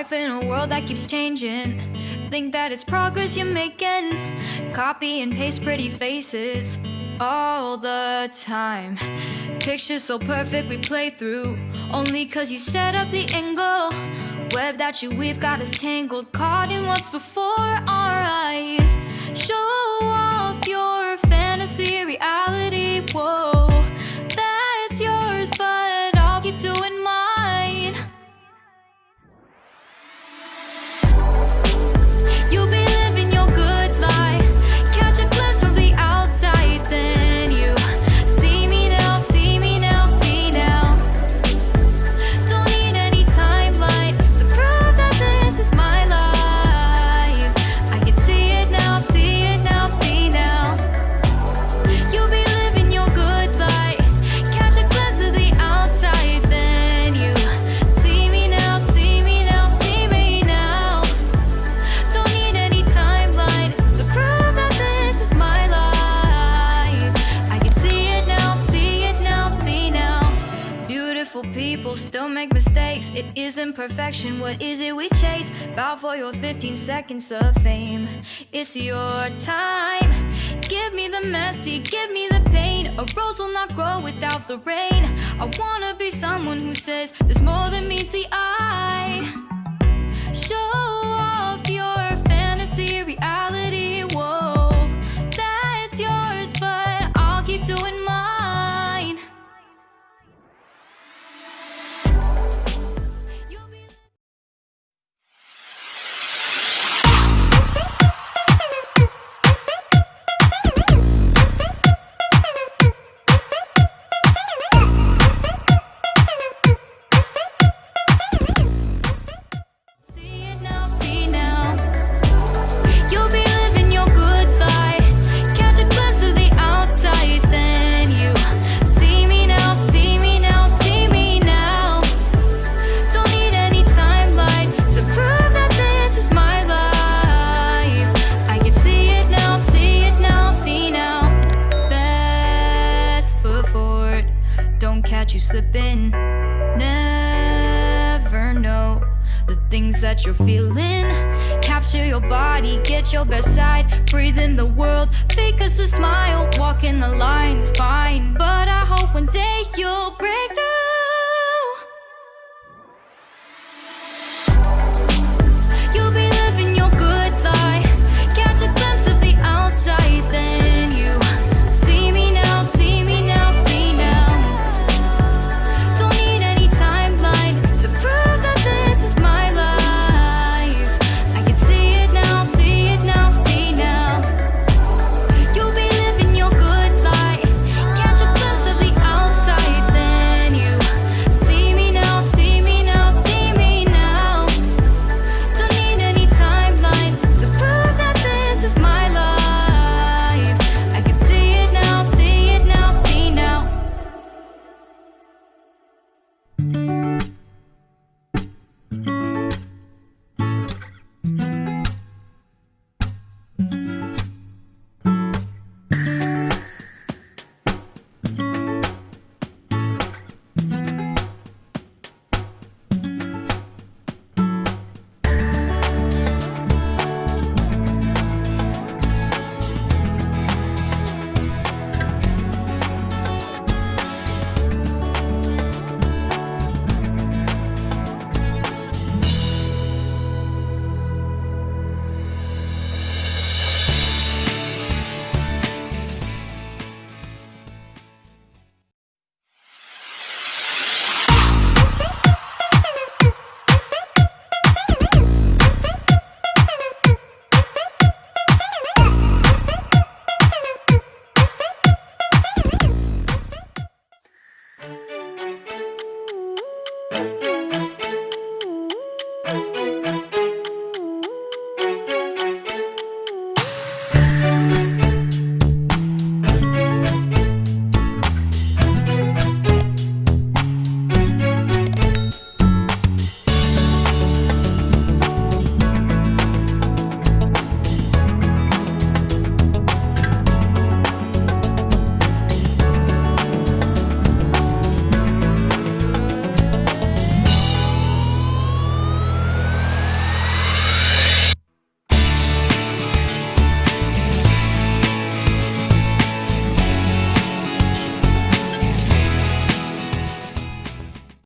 life in a world that keeps changing. Think that it's progress you're making. Copy and paste pretty faces all the time. Pictures so perfect we play through, only cause you set up the angle. Web that you weave got us tangled, caught in what's before our eyes. Show off your fantasy reality, whoa, that's yours, but I'll keep doing mine. You'll be living your good life, catch a glimpse from the outside, then you see me now, see me now, see now. Don't need any timeline to prove that this is my life. I can see it now, see it now, see now. You'll be living your good life, catch a glimpse of the outside, then you see me now, see me now, see me now. Don't need any timeline to prove that this is my life. I can see it now, see it now, see now. Beautiful people still make mistakes. It isn't perfection, what is it we chase? Bow for your 15 seconds of fame. It's your time. Give me the messy, give me the pain. A rose will not grow without the rain. I wanna be someone who says there's more than meets the eye. Show off your fantasy reality, whoa, that's yours, but I'll keep doing mine. You'll be see it now, see now. You'll be living your good life, catch a glimpse of the outside, then you see me now, see me now, see me now. Don't need any timeline to prove that this is my life. I can see it now, see it now, see now. Best foot forward, don't catch you slipping. Never know the things that you're feeling. Capture your body, get your best side. Breathe in the world, fake us a smile. Walk in the light.